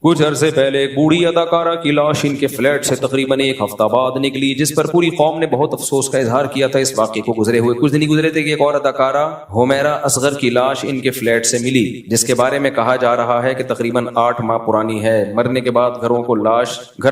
کچھ عرصے پہلے ایک بوڑھی اداکارہ کی لاش ان کے فلیٹ سے تقریباً ایک ہفتہ بعد نکلی، جس پر پوری قوم نے بہت افسوس کا اظہار کیا تھا۔ اس واقعے کو گزرے ہوئے کچھ دن ہی گزرے تھے کہ ایک اور اداکارہ حمیرہ اصغر کی لاش ان کے فلیٹ سے ملی، جس کے بارے میں کہا جا رہا ہے کہ تقریباً 8 ماہ پرانی ہے۔ مرنے کے بعد گھر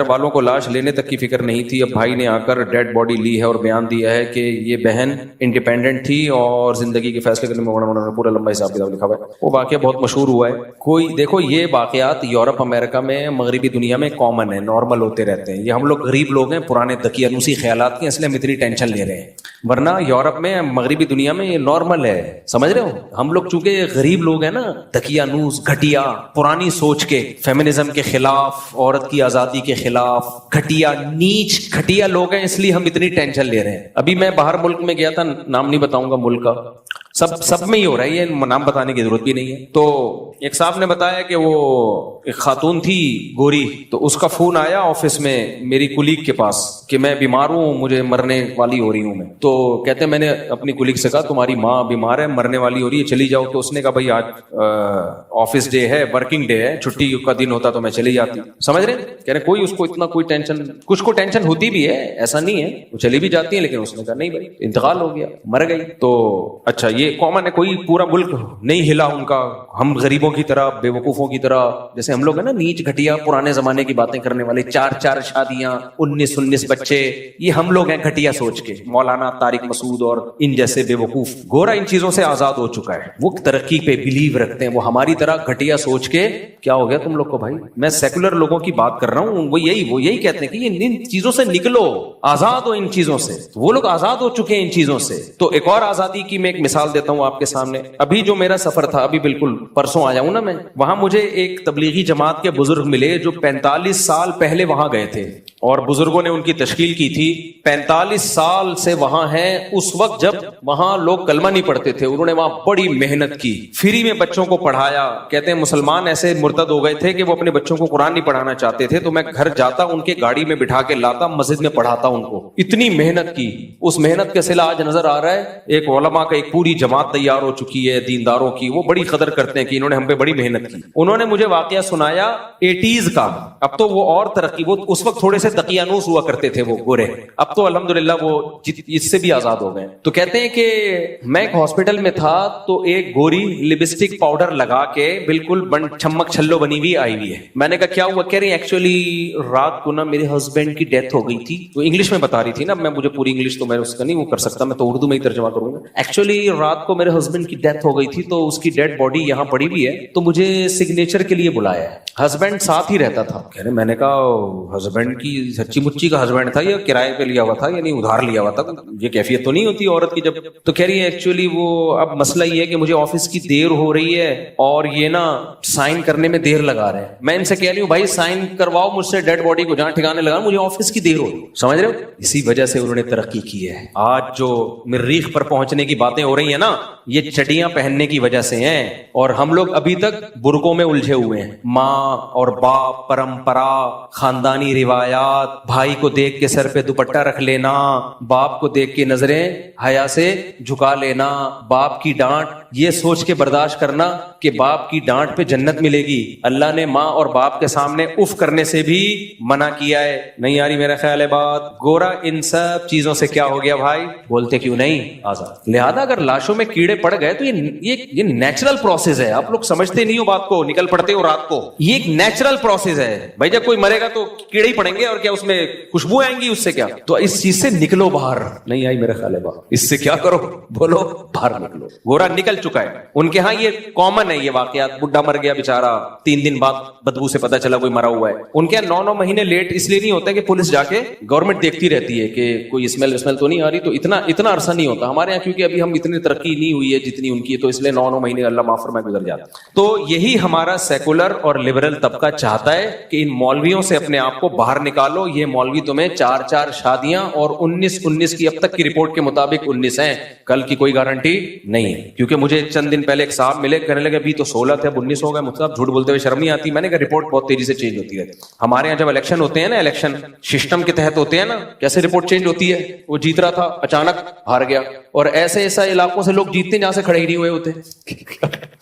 والوں کو لاش لینے تک کی فکر نہیں تھی۔ اب بھائی نے آ کر ڈیڈ باڈی لی ہے اور بیان دیا ہے کہ یہ بہن انڈیپینڈنٹ تھی اور زندگی کے فیصلے کرنے میں پورا لمبا حساب کتاب لکھا ہوا ہے۔ وہ واقعہ بہت مشہور ہوا ہے۔ کوئی دیکھو، یہ واقعات یورپ امریکہ میں، مغربی دنیا میں کامن ہے، نارمل ہوتے رہتے ہیں۔ یہ ہم لوگ غریب لوگ ہیں، پرانے دقیانوسی خیالات کے، اس لیے ہم اتنی ٹینشن لے رہے ہیں، ورنہ یورپ میں، مغربی دنیا میں یہ نارمل ہے۔ سمجھ رہے ہو؟ ہم لوگ چونکہ غریب لوگ ہیں نا، دقیانوس، گھٹیا، پرانی سوچ کے، فیمنزم کے خلاف، عورت کی آزادی کے خلاف، گھٹیا، نیچ، گھٹیا لوگ ہیں، اس لیے ہم اتنی ٹینشن لے رہے ہیں۔ ابھی میں باہر ملک میں گیا تھا، نام نہیں بتاؤں گا ملک کا، سب میں ہی ہو رہا ہے، یہ نام بتانے کی ضرورت بھی نہیں ہے۔ تو ایک صاحب نے بتایا کہ وہ ایک خاتون تھی گوری، تو اس کا فون آیا آفس میں میری کولیگ کے پاس کہ میں بیمار ہوں، مجھے مرنے والی ہو رہی ہوں میں۔ تو کہتے ہیں میں نے اپنی کولیگ سے کہا تمہاری ماں بیمار ہے، مرنے والی ہو رہی ہے، چلی جاؤ۔ تو اس نے کہا بھائی آج آفس ڈے ہے، ورکنگ ڈے ہے، چھٹی کا دن ہوتا تو میں چلی جاتی۔ سمجھ رہے ہیں؟ کہہ رہے کوئی اس کو اتنا کوئی ٹینشن، کچھ کو ٹینشن ہوتی بھی ہے، ایسا نہیں ہے، وہ چلی بھی جاتی ہے، لیکن اس نے کہا نہیں بھائی انتقال ہو گیا، مر گئی۔ تو اچھا یہ کامن ہے، کوئی پورا ملک نہیں ہلا ان کا، ہم غریبوں کی طرح، بے وقوفوں کی طرح، جیسے ہم لوگ ہیں نا نیچ گھٹیا پرانے زمانے کی باتیں کرنے والے، 4 شادیاں، 19 بچے، یہ ہم لوگ ہیں گھٹیا سوچ کے، مولانا طارق مسعود اور ان جیسے بے وقوف۔ گورا ان چیزوں سے آزاد ہو چکا ہے، وہ ترقی پہ بلیو رکھتے ہیں، وہ ہماری طرح گھٹیا سوچ کے کیا ہو گیا تم لوگ کو بھائی، میں سیکولر لوگوں کی بات کر رہا ہوں، وہ یہی کہتے ہیں کہ ان چیزوں سے نکلو، آزاد ہو ان چیزوں سے۔ وہ لوگ آزاد ہو چکے ہیں ان چیزوں سے۔ تو ایک اور آزادی کی میں ایک مثال دیتا ہوں آپ کے سامنے۔ ابھی جو میرا سفر تھا، ابھی بالکل پرسوں آیا ہوں نا میں، وہاں مجھے ایک تبلیغی جماعت کے بزرگ ملے جو 45 سال پہلے وہاں گئے تھے، اور بزرگوں نے ان کی تشکیل کی تھی۔ 45 سال سے وہاں ہیں، اس وقت جب وہاں لوگ کلمہ نہیں پڑھتے تھے، انہوں نے وہاں بڑی محنت کی، فری میں بچوں کو پڑھایا۔ کہتے ہیں مسلمان ایسے مرتد ہو گئے تھے کہ وہ اپنے بچوں کو قرآن نہیں پڑھانا چاہتے تھے، تو میں گھر جاتا، ان کے گاڑی میں بٹھا کے لاتا، مسجد میں پڑھاتا ان کو۔ اتنی محنت کی، اس محنت کا صلہ آج نظر آ رہا ہے۔ ایک علماء کا ایک پوری جماعت تیار ہو چکی ہے، دینداروں کی، وہ بڑی قدر کرتے ہیں کہ انہوں نے ہم پہ بڑی محنت کی۔ انہوں نے مجھے واقعہ سنایا 80s کا، اب تو وہ اور ترقی، وہ اس وقت تھوڑے سے دقیانوس ہوا کرتے تھے وہ گورے، اب تو الحمدللہ وہ اس سے بھی آزاد ہو گئے۔ تو کہتے ہیں کہ میں ایک ہاسپٹل میں تھا، تو ایک گوری لپسٹک پاؤڈر لگا کے بالکل چھمک چھلو بنی ہوئی آئی ہوئی ہے۔ میں نے کہا کیا ہوا؟ کہہ رہی ایکچولی رات کو نا میرے ہسبینڈ کی ڈیتھ ہو گئی تھی۔ تو انگلش میں بتا رہی تھی نا، مجھے پوری انگلش تو میں اس کا نہیں وہ کر سکتا، میں تو اردو میں ہی ترجمہ کروں گا۔ ایکچولی رات کو میرے ہسبینڈ کی ڈیتھ ہو گئی تھی، تو اس کی ڈیڈ باڈی یہاں پڑی ہوئی ہے، تو مجھے سگنیچر کے لیے بلایا ہے۔ ہسبینڈ ساتھ ہی رہتا تھا۔ کہہ رہے میں نے کہا ہسبینڈ کی سچی مچی کا ہسبینڈ تھا یا کرائے پہ لیا ہوا تھا، یعنی ادھار لیا ہوا تھا؟ یہ کیفیت تو نہیں ہوتی عورت کی جب۔ تو کہہ رہی ہے ایکچولی وہ اب مسئلہ یہ ہے کہ مجھے آفس کی دیر ہو رہی ہے، اور یہ نا سائن کرنے میں دیر لگا رہے ہیں۔ میں ان سے کہہ رہی ہوں بھائی سائن کرواؤ مجھ سے ڈیڈ باڈی کو جہاں ٹھکانے لگا، مجھے آفس کی دیر ہو رہی ہے۔ سمجھ رہے ہو؟ اسی وجہ سے انہوں نے ترقی کی ہے۔ آج جو مریخ پر پہنچنے کی باتیں ہو رہی ہیں نا، یہ چٹیاں پہننے کی وجہ سے ہیں، اور ہم لوگ ابھی تک برقعوں میں الجھے ہوئے ہیں۔ ماں اور باپ، پرمپرا، خاندانی روایات، بھائی کو دیکھ کے سر پہ دوپٹہ رکھ لینا، باپ کو دیکھ کے نظریں حیا سے جھکا لینا، باپ کی ڈانٹ یہ سوچ کے برداشت کرنا کہ باپ کی ڈانٹ پہ جنت ملے گی۔ اللہ نے ماں اور باپ کے سامنے اف کرنے سے بھی منع کیا ہے۔ نہیں آ رہی میرا خیال ہے بات؟ گورا ان سب چیزوں سے کیا ہو گیا بھائی؟ بولتے کیوں نہیں؟ آزاد۔ لہذا اگر لاشوں میں کیڑے پڑ گئے تو یہ نیچرل پروسیس ہے۔ آپ لوگ سمجھتے نہیں ہو بات کو، نکل پڑتے ہو رات کو، یہ ایک نیچرل پروسیس ہے بھائی۔ جب کوئی مرے گا تو کیڑے ہی پڑیں گے، اور کیا اس میں خوشبو آئیں گی؟ اس سے کیا؟ تو اس چیز سے نکلو باہر۔ نہیں آئی میرا خیال ہے بات؟ اس سے کیا کرو؟ بولو باہر نکلو۔ گورا نکل چکا ہے۔ ان کے ہاں یہ کامن ہے یہ واقعات۔ بڈھا مر گیا بےچارا، 3 دن بعد بدبو سے پتا چلا کوئی مرا ہوا ہے۔ ان کے 9 مہینے لیٹ اس لیے نہیں ہوتا کہ پولیس جا کے گورنمنٹ دیکھتی رہتی ہے کہ کوئی اسمیل تو نہیں آ رہی، تو اتنا عرصہ نہیں ہوتا ہمارے یہاں، کیونکہ ابھی ہم اتنی ترقی نہیں ہوئی ہے جتنی ان کی، تو اس لیے 9 مہینے اللہ معاف فرمائے گزر جاتا۔ تو یہی ہمارا سیکولر اور لبرل طبقہ چاہتا ہے کہ ان مولویوں سے اپنے آپ کو باہر نکالو۔ یہ مولوی تمہیں 4 شادیاں اور 19 کی اب تک کی رپورٹ کے مطابق 19 ہیں، کل کی کوئی گارنٹی نہیں ہے۔ کیونکہ مجھے چند دن پہلے ایک صاحب ملے، کہنے لگے ابھی تو 16 تھے اب 19 ہو گئے، مطلب جھوٹ بولتے ہوئے شرم نہیں آتی؟ میں نے کہا رپورٹ بہت تیزی سے چینج ہوتی ہے۔ ہمارے یہاں جب الیکشن ہوتے ہیں نا، الیکشن سسٹم کے تحت ہوتے ہیں نا، کیسے رپورٹ چینج ہوتی ہے؟ وہ جیت رہا تھا، اچانک ہار گیا، اور ایسے علاقوں سے لوگ جیتتے ہیں جہاں سے کھڑے ہی نہیں ہوئے ہوتے۔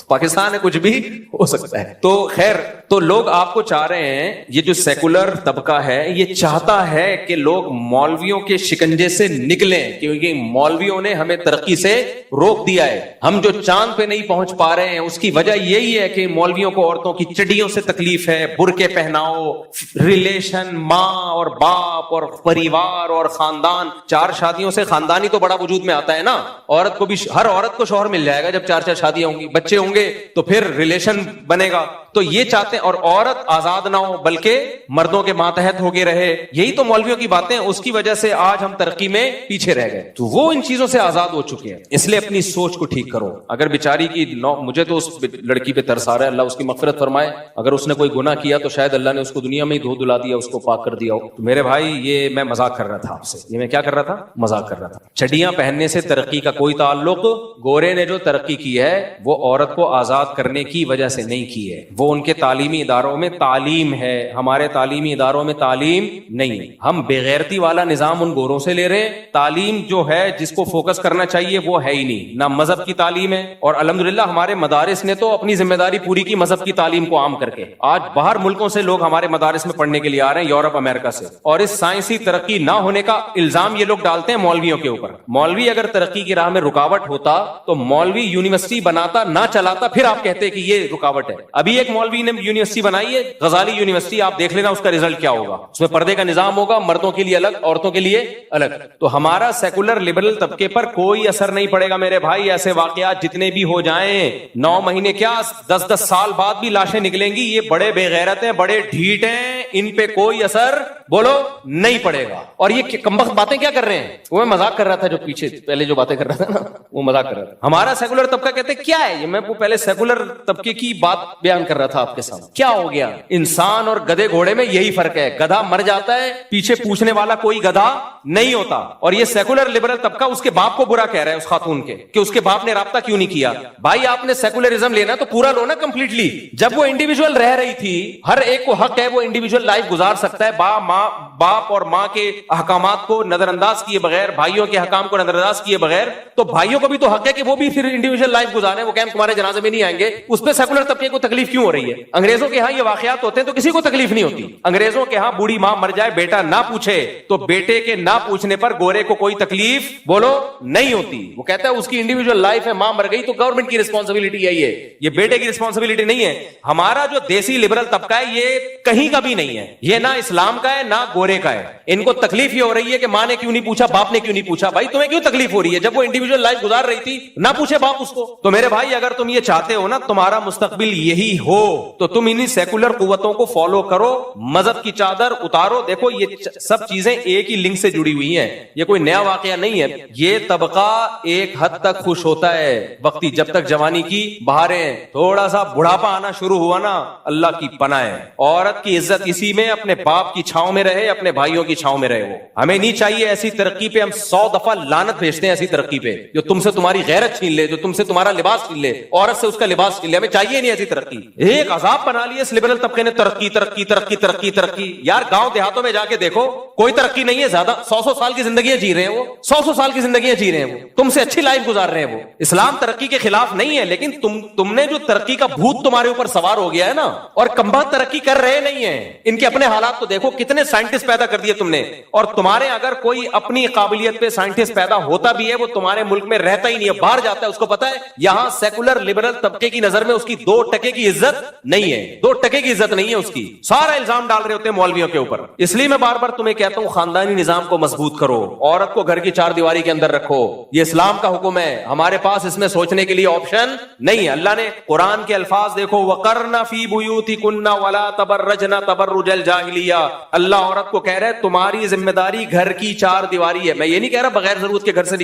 پاکستان ہے، کچھ بھی ہو سکتا ہے۔ تو خیر تو لوگ آپ کو چاہ رہے ہیں, یہ جو سیکولر طبقہ ہے یہ چاہتا ہے کہ لوگ مولویوں کے شکنجے سے نکلیں, کیونکہ مولویوں نے ہمیں ترقی سے روک دیا ہے. ہم جو چاند پہ نہیں پہنچ پا رہے ہیں اس کی وجہ یہی ہے کہ مولویوں کو عورتوں کی چڈیوں سے تکلیف ہے, برقعے پہناؤ, ریلیشن ماں اور باپ اور پریوار اور خاندان, 4 شادیوں سے خاندانی تو بڑا وجود میں آتا ہے نا. عورت کو بھی, ہر عورت کو شوہر مل جائے گا جب 4 شادیاں ہوں گی, بچے ہوں گے تو پھر ریلیشن بنے گا. تو یہ چاہتے ہیں, اور عورت آزاد نہ ہو بلکہ مردوں کے ماتحت ہو کے رہے. یہی تو مولویوں کی باتیں, اس کی وجہ سے آج ہم ترقی میں پیچھے رہ گئے. تو وہ ان چیزوں سے آزاد ہو چکے ہیں, اس لیے اپنی سوچ کو ٹھیک کرو. اگر بیچاری کی مجھے تو اس لڑکی پہ ترس آ رہا ہے, اللہ اس کی مغفرت فرمائے. اگر اس نے کوئی گناہ کیا تو شاید اللہ نے اس کو دنیا میں ہی دھو دلا دیا, اس کو پاک کر دیا ہو. تو میرے بھائی یہ میں مذاق کر رہا تھا آپ سے, یہ میں کیا کر رہا تھا, مذاق کر رہا تھا. چڈیاں پہننے سے ترقی کا کوئی تعلق, گورے نے جو ترقی کی ہے وہ عورت کو آزاد کرنے کی وجہ سے نہیں کی ہے, وہ ان کے تعلیمی اداروں میں تعلیم ہے, ہمارے تعلیمی اداروں میں تعلیم نہیں ہے. ہم بےغیرتی والا نظام ان گوروں سے لے رہے, تعلیم جو ہے جس کو فوکس کرنا چاہیے وہ ہے ہی نہیں, نہ مذہب کی تعلیم ہے. اور الحمدللہ ہمارے مدارس نے تو اپنی ذمہ داری پوری کی مذہب کی تعلیم کو عام کر کے. آج باہر ملکوں سے لوگ ہمارے مدارس میں پڑھنے کے لیے آ رہے ہیں, یورپ امریکہ سے, اور اس سائنسی ترقی نہ ہونے کا الزام یہ لوگ ڈالتے ہیں مولویوں کے اوپر. مولوی اگر ترقی کی راہ میں رکاوٹ ہوتا تو مولوی یونیورسٹی بناتا نہ چلاتا, پھر آپ کہتے کہ یہ رکاوٹ ہے. ابھی ایک مولوی نے یونیورسٹی بنائی ہے, غزالی یونیورسٹی, آپ دیکھ لینا اس کا رزلٹ کیا ہوگا. اس میں پردے کا نظام ہوگا, مردوں کے لیے الگ, عورتوں کے لیے الگ. تو ہمارا سیکولر لبرل طبقے پر کوئی اثر نہیں پڑے گا میرے بھائی. ایسے واقعات جتنے بھی ہو جائیں, 9 مہینے کیا 10 سال بعد بھی لاشیں نکلیں گی. یہ بڑے بے غیرت ہیں, بڑے ڈھیٹ ہیں, ان پہ کوئی اثر بولو نہیں پڑے گا. اور یہ کمبخت باتیں کیا کر رہے ہیں, وہ میں مذاق کر رہا تھا, جو پیچھے پہلے جو باتیں کر رہا تھا نا وہ مذاق کر رہا تھا. ہمارا سیکولر طبقہ کہتے کیا ہے, یہ میں وہ پہلے سیکولر طبقے کی بات بیان کر رہا تھا آپ کے سامنے. کیا ہو گیا, انسان اور گدھے گھوڑے میں یہی فرق ہے, گدھا مر جاتا ہے, پیچھے پوچھنے والا کوئی گدھا نہیں ہوتا. اور یہ سیکولر لبرل طبقہ اس کے باپ کو برا کہہ رہا ہے, اس خاتون کے, کہ اس کے باپ نے رابطہ کیوں نہیں کیا. بھائی آپ نے سیکولرزم لینا تو پورا لو نا کمپلیٹلی. جب وہ انڈیویجول رہ رہی تھی, ہر ایک کو حق ہے وہ انڈیویجول لائف گزار سکتا ہے, باپ اور ماں کے احکامات کو نظر انداز کیے بغیر, بھائیوں کے حکام کو نظر انداز کیے بغیر. تو بھائیوں کو بھی تو حق ہے کہ وہ بھی پھر انڈیویجول لائف گزارے. وہ کہیں تمہارے جنازے میں نہیں آئیں گے, اس پہ سیکولر طبقے کو تکلیف کیوں ہو رہی ہے. انگریزوں کے ہاں یہ واقعات ہوتے ہیں تو کسی کو تکلیف نہیں ہوتی. انگریزوں کے ہاں بوڑھی ماں مر جائے, بیٹا نہ پوچھے, تو بیٹے کے نہ پوچھنے پر گورے کو کوئی تکلیف بولو نہیں ہوتی. وہ کہتا ہے اس کی انڈیویجول لائف ہے, ماں مر گئی تو گورنمنٹ کی رسپانسبلٹی ہے, یہ بیٹے کی رسپانسبلٹی نہیں ہے. ہمارا جو دیسی لبرل طبقہ ہے یہ کہیں کا بھی نہیں ہے, یہ نہ اسلام کا ہے نہ گورے کا ہے. ان کو تکلیف یہ ہو رہی ہے کہ ماں نے کیوں نہیں پوچھا, باپ نے کیوں نہیں پوچھا. بھائی تمہیں کیوں تکلیف ہو رہی ہے, جب وہ انڈیویجول لائف گزار رہی تھی نہ پوچھے باپ اس کو. تو میرے بھائی اگر تم یہ چاہتے ہو نا تمہارا مستقبل یہی ہو تو تم انہی سیکولر قوتوں کو فالو کرو, مذہب کی چادر اتارو. دیکھو یہ سب چیزیں ایک ہی لنک سے جڑی ہوئی ہیں, یہ کوئی نیا واقعہ نہیں ہے. یہ طبقہ ایک حد تک خوش ہوتا ہے وقتی, جب تک جوانی کی بہاریں, تھوڑا سا بڑھاپا آنا شروع ہوا نا, اللہ کی پناہ ہے. عورت کی عزت اسی میں اپنے باپ کی چھاؤں میں رہے, اپنے بھائیوں کی چھاؤں میں رہے. وہ ہمیں نہیں چاہیے ایسی ترقی پہ, ہم 100 دفعہ لعنت بھیجتے ہیں ایسی ترقی پہ جو تم سے تمہاری غیرت چھین لے, جو تم سے تمہارا لباس چھین لے, عورت سے اس کا لباس چھین لے. ہمیں چاہیے نہیں ایسی ترقی. ایک عذاب بنا لیے اس لبرل طبقے نے, ترقی ترقی ترقی ترقی ترقی. یار گاؤں دیہاتوں میں جا کے دیکھو کوئی ترقی نہیں ہے, زیادہ 100 سال کی زندگیاں جی رہے ہیں, وہ 100 سال کی زندگیاں جی رہے ہیں, وہ تم سے اچھی لائف گزار رہے ہیں. وہ اسلام ترقی کے خلاف نہیں ہے, لیکن تم نے جو ترقی کا بھوت تمہارے اوپر سوار ہو گیا ہے نا, اور کمبخت ترقی کر رہے نہیں ہیں. ان کے اپنے حالات تو دیکھو, کتنے سائنٹسٹ پیدا کر دیے تم نے, اور تمہارے اگر کوئی اپنی قابلیت پہ سائنٹسٹ پیدا ہوتا بھی ہے وہ تمہارے ملک میں رہتا ہی نہیں ہے, باہر جاتا ہے. اس کو پتا ہے یہاں سیکولر لبرل طبقے کی نظر میں اس کی 2% کی عزت نہیں ہے, 2% کی عزت نہیں ہے اس کی. سارا الزام ڈال رہے ہوتے ہیں مولویوں کے اوپر. اس لیے میں بار بار تمہیں کہتا ہوں خاندانی نظام کو مضبوط کرو, عورت کو گھر کی 4 دیواری کے اندر رکھو. یہ اسلام کا حکم ہے, ہمارے پاس اس میں سوچنے کے لیے آپشن نہیں ہے. اللہ نے قرآن کے الفاظ دیکھو, وَقَرْنَ فِي بُيُوتِكُنَّ وَلَا تَبَرَّجْنَ تَبَرُّجَ الْجَاهِلِيَّةِ. اللہ عورت کو کہہ رہا ہے تمہاری ذمہ داری گھر کی 4 دیواری ہے. میں یہ نہیں کہہ رہا بغیر ضرورت کے گھر سے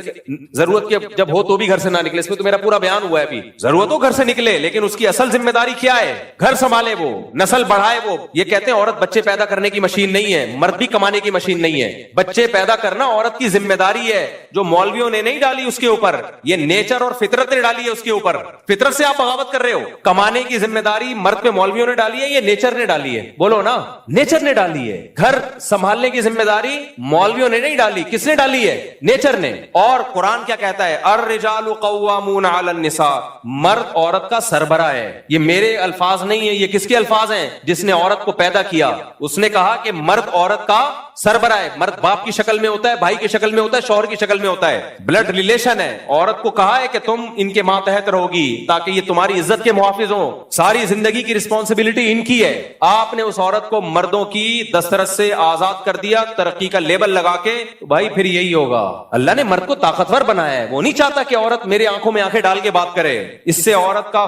ضرورت کے جب ہو تو بھی گھر سے نہ نکلے, اس میں تو میرا پورا بیان ہوا ہے. ابھی ضرورت ہو گھر سے نکلے, لیکن اس کی اصل ذمہ داری کیا ہے, گھر سنبھالے, وہ نسل بڑھائے. وہ یہ کہتے ہیں عورت بچے پیدا کرنے کی مشین نہیں ہے, مرد بھی کمانے کی مشین نہیں ہے. بچے پیدا کرنا عورت کی ذمہ داری ہے, جو مولویوں نے نہیں ڈالی اس کے اوپر, یہ نیچر اور فطرت نے ڈالی ہے اس کے اوپر. فطرت سے آپ بغاوت کر رہے ہو. کمانے کی ذمہ داری مرد پہ مولویوں نے ڈالی ہے, یہ نیچر نے ڈالی ہے. بولو نا, نیچر نے ڈالی ہے. گھر سنبھالنے کی ذمہ داری مولویوں نے نہیں ڈالی, کس نے ڈالی ہے؟ نیچر نے. اور قرآن کیا کہتا ہے؟ الرجال قوامون علی النساء, مرد عورت کا سربراہ ہے. یہ میرے الفاظ نہیں ہیں, یہ کس کے الفاظ ہیں؟ جس نے عورت کو پیدا کیا, اس نے کہا کہ مرد عورت کا سربراہ ہے. مرد باپ کی شکل میں ہوتا ہے, بھائی کی شکل میں ہوتا ہے, شوہر کی شکل میں ہوتا ہے, بلڈ ریلیشن ہے. عورت کو کہا ہے کہ تم ان کے ماتحت رہو گی تاکہ یہ تمہاری عزت کے محافظ ہوں, ساری زندگی کی رسپانسبلٹی ان کی ہے. آپ نے اس عورت کو مردوں کی دسترس سے آزاد کر دیا, ترقی کا لیبل لگا کے, بھائی پھر یہی ہوگا. اللہ نے مرد کو طاقتور بنایا ہے, وہ نہیں چاہتا کہ عورت میرے آنکھوں میں آنکھیں ڈال کے بات کرے. اس سے عورت کا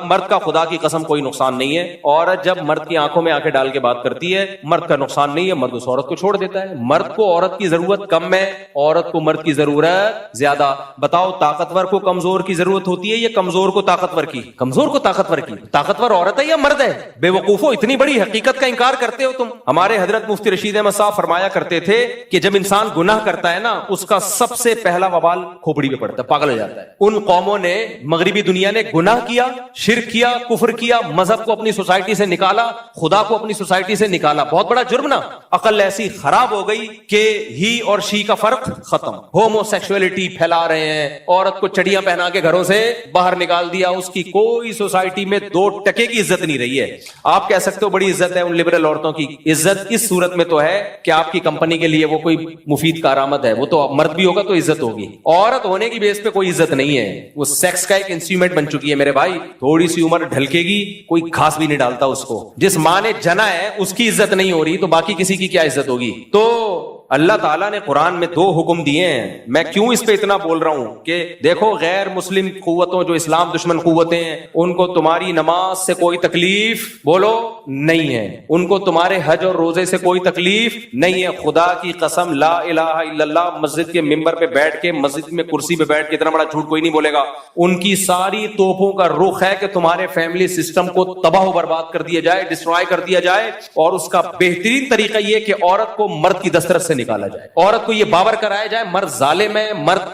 مرد کا خدا کی قسم کوئی نقصان نہیں ہے. عورت جب مرد کی آنکھوں میں آنکھیں ڈال کے بات کرتی ہے, مرد کا نقصان نہیں ہے, مرد اس عورت کو چھوڑ دیتا ہے. مرد کو عورت کی ضرورت کم ہے, عورت کو مرد کی ضرورت زیادہ. بتاؤ طاقتور کو کمزور کی ضرورت ہوتی ہے یا کمزور کو طاقتور کی؟ کمزور کو طاقتور کی. طاقتور عورت ہے یا مرد ہے؟ بے وقوفو, اتنی بڑی حقیقت کا انکار کرتے ہو تم. ہمارے حضرت مفتی رشید احمد صاحب فرمایا کرتے تھے کہ جب انسان گناہ کرتا ہے نا, اس کا سب سے پہلا وبال کھوپڑی پہ پڑتا ہے, پاگل ہو جاتا ہے. ان قوموں نے, مغربی دنیا نے گناہ کیا, شرک کیا, کفر کیا, مذہب کو اپنی سوسائٹی سے نکالا, خدا کو اپنی سوسائٹی سے نکالا. بہت بڑا جرم نا. عقل ایسی خراب ہو گئی کہ ہی اور شی کا فرق ختم. ہومو سیکسولیٹی پھیلا رہے ہیں, عورت کو چڑیاں پہنا کے گھروں سے باہر نکال دیا, اس کی کوئی سوسائٹی میں 2 ٹکے کی عزت نہیں رہی ہے. آپ کہہ سکتے ہو بڑی عزت ہے ان لبرل عورتوں کی. عزت اس صورت میں تو ہے کہ آپ کی کمپنی کے لیے وہ کوئی مفید کارآمد ہے, وہ تو مرد بھی ہوگا تو عزت ہوگی. عورت ہونے کی بیس پہ کوئی عزت نہیں ہے, وہ سیکس کا ایک انسٹرومنٹ بن چکی ہے میرے بھائی. تھوڑی سی عمر ڈھلکے گی, کوئی گھاس بھی نہیں ڈالتا اس کو. جس ماں نے جنا ہے اس کی عزت نہیں ہو رہی تو باقی کسی کی کیا عزت ہوگی؟ تو اللہ تعالیٰ نے قرآن میں 2 حکم دیے ہیں. میں کیوں اس پہ اتنا بول رہا ہوں کہ دیکھو غیر مسلم قوتوں, جو اسلام دشمن قوتیں ہیں, ان کو تمہاری نماز سے کوئی تکلیف بولو نہیں ہے, ان کو تمہارے حج اور روزے سے کوئی تکلیف نہیں ہے. خدا کی قسم لا الہ الا اللہ, مسجد کے ممبر پہ بیٹھ کے, مسجد میں کرسی پہ بیٹھ کے اتنا بڑا جھوٹ کوئی نہیں بولے گا. ان کی ساری توپوں کا رخ ہے کہ تمہارے فیملی سسٹم کو تباہ و برباد کر دیا جائے, ڈسٹرائے کر دیا جائے. اور اس کا بہترین طریقہ یہ کہ عورت کو مرد کی دسترس سے نکالا جائے, عورت کو یہ باور کرایا جائے مرد ظالم ہے, مرد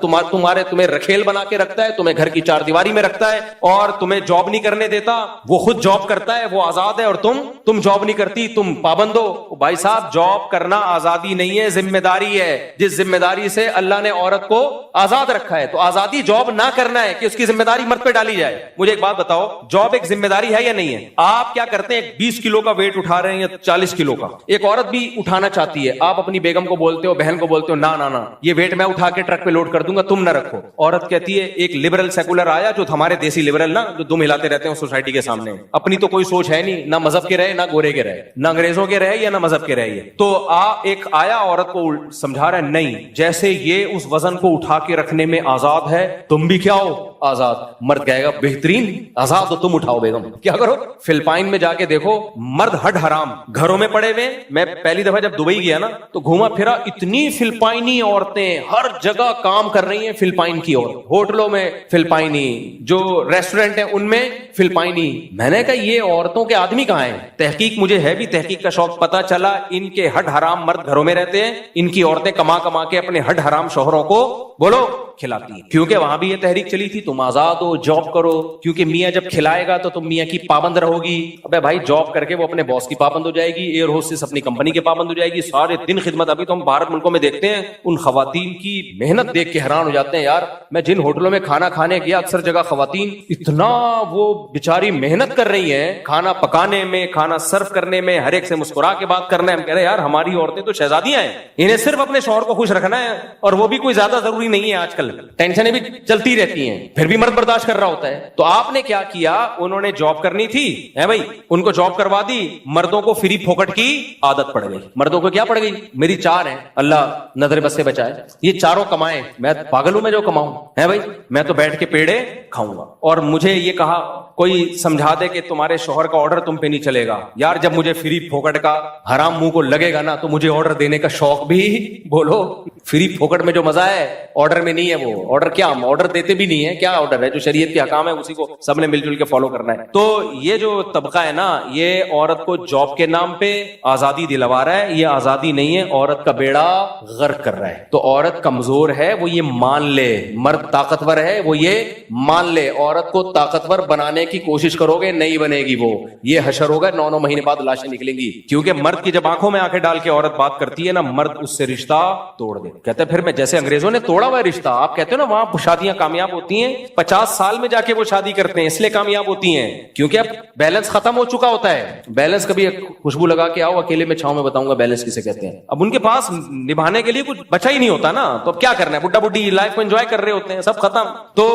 تمہیں رکھیل بنا کے رکھتا ہے, تمہیں گھر کی 4 دیواری میں رکھتا ہے اور تمہیں جاب نہیں کرنے دیتا. وہ خود جاب کرتا ہے, وہ آزاد ہے, اور تم جاب نہیں کرتی, تم پابند ہو. بھائی صاحب, جاب کرنا آزادی نہیں ہے, ذمہ داری ہے. جس ذمہ داری سے اللہ نے عورت کو آزاد رکھا ہے, تو آزادی جاب نہ کرنا ہے کہ اس کی ذمہ داری مرد پہ ڈالی جائے. مجھے ایک بات بتاؤ, جاب ایک ذمہ داری ہے یا نہیں ہے؟ آپ کیا کرتے ہیں, 20 کلو کا ویٹ اٹھا رہے ہیں یا 40 کلو کا, ایک عورت بھی اٹھانا چاہتی ہے, آپ اپنی بیگم کو بولتے ہو, بہن کو بولتے ہو, نا نا نا یہ ویٹ میں اٹھا کے ٹرک پہ لوڈ کر دوں گا, تم نہ رکھو. عورت کہتی ہے, ایک لبرل سیکولر آیا جو ہمارے دیسی لبرل نا, جو دم ہلاتے رہتے ہیں سوسائٹی کے سامنے, اپنی تو کوئی سوچ ہے نہیں, نہ مذہب کے رہے, نہ گورے کے رہے, نہ انگریزوں کے رہے یا نہ مذہب کے رہے. تو ایک آیا عورت کو سمجھا رہا ہے, نہیں, جیسے یہ اس وزن کو اٹھا کے رکھنے میں آزاد ہے, تم بھی کیا ہو, آزاد. مرد کہے گا بہترین, آزاد ہو تم, اٹھاؤ بیگم. کیا کرو, فلپائن میں جا کے دیکھو, مرد ہڈ حرام گھروں میں پڑے ہوئے. میں پہلی دفعہ جب دبئی گیا نا تو گھوما پھرا, اتنی فلپائنی عورتیں ہر جگہ کام کر رہی ہیں, فلپائن کی عورت, ہوٹلوں میں فلپائنی, جو ریسٹورنٹ ہیں ان میں فلپائنی. میں نے کہا یہ عورتوں کے آدمی کہاں ہیں؟ تحقیق مجھے ہے بھی تحقیق کا شوق, پتا چلا ان کے ہڈ حرام مرد گھروں میں رہتے ہیں, ان کی عورتیں کما کما کے اپنے ہڈ حرام شوہروں کو بولو کھلاتی ہیں. کیونکہ وہاں بھی یہ تحریک چلی تھی, تم آزاد ہو, جاب کرو, کیونکہ میاں جب کھلائے گا تو تم میاں کی پابند رہو گی. ابے بھائی, جاب کر کے وہ اپنے باس کی پابند ہو جائے گی, ایئر ہوسٹس اپنی کمپنی کے پابند ہو جائے گی, سارے دن خدمت. ابھی تو ہم بھارت ملکوں میں دیکھتے ہیں, ان خواتین کی محنت دیکھ کے حیران ہو جاتے ہیں. یار میں جن ہوٹلوں میں کھانا کھانے گیا, اکثر جگہ خواتین اتنا وہ بیچاری محنت کر رہی ہیں, کھانا پکانے میں, کھانا سرو کرنے میں, ہر ایک سے مسکرا کے بات کرنا ہے. ہم کہہ رہے ہیں یار ہماری عورتیں تو شہزادیاں ہیں, انہیں صرف اپنے شوہر کو خوش رکھنا ہے, اور وہ بھی کوئی زیادہ ضروری نہیں ہے. آج کل ٹینشنیں بھی چلتی رہتی ہیں, پھر بھی مرد برداشت کر رہا ہوتا ہے. تو آپ نے کیا کیا, انہوں نے جاب کرنی تھی ہے بھائی, ان کو جاب کروا دی. مردوں کو فری پھوکٹ کی عادت پڑ گئی. مردوں کو کیا پڑ گئی, میری 4 ہیں, اللہ نظر بس سے بچائے, یہ چاروں کمائیں, میں پاگل ہوں میں جو کماؤں ہے بھائی, میں تو بیٹھ کے پیڑے کھاؤں گا. اور مجھے یہ کہا کوئی سمجھا دے کہ تمہارے شوہر کا آرڈر تم پہ نہیں چلے گا. یار جب مجھے فری پھوکٹ کا حرام منہ کو لگے گا نا, تو مجھے آرڈر دینے کا شوق بھی بولو. فری پھوکٹ میں جو مزہ ہے آرڈر میں نہیں ہے. وہ آرڈر کیا, ہم آرڈر دیتے بھی نہیں ہے, کیا آرڈر ہے, جو شریعت کے حکام ہے اسی کو سب نے مل جل کے فالو کرنا ہے. تو یہ جو طبقہ ہے نا, یہ عورت کو جاب کے نام پہ آزادی دلوا رہا ہے. یہ آزادی نہیں ہے, عورت کا کا بیڑا غرق کر رہا ہے. تو عورت کمزور ہے وہ یہ مان لے, مرد طاقتور ہے وہ یہ مان لے. عورت کو طاقتور بنانے کی کوشش کرو گے نہیں بنے گی, وہ یہ حشر ہوگا, 9 مہینے بعد لاشیں نکلیں گی. کیونکہ مرد کی جب آنکھوں میں آنکھیں ڈال کے عورت بات کرتی ہے نا, مرد اس سے رشتہ توڑ دے. کہتے ہیں پھر میں جیسے انگریزوں نے توڑا ہوا رشتہ, آپ کہتے ہو نا وہاں شادیاں کامیاب ہوتی ہیں 50 سال میں جا کے وہ شادی کرتے ہیں, اس لیے کامیاب ہوتی ہیں کیونکہ اب بیلنس ختم ہو چکا ہوتا ہے. بیلنس کبھی خوشبو لگا کے آؤ اکیلے میں چھاؤں میں بتاؤں گا بیلنس کسے کہتے ہیں. اب ان کے پاس نبھانے کے لیے کچھ بچا ہی نہیں ہوتا نا, تو اب کیا کرنا ہے, بڈھا بڈھی لائف کو انجوائے کر رہے ہوتے ہیں, سب ختم. تو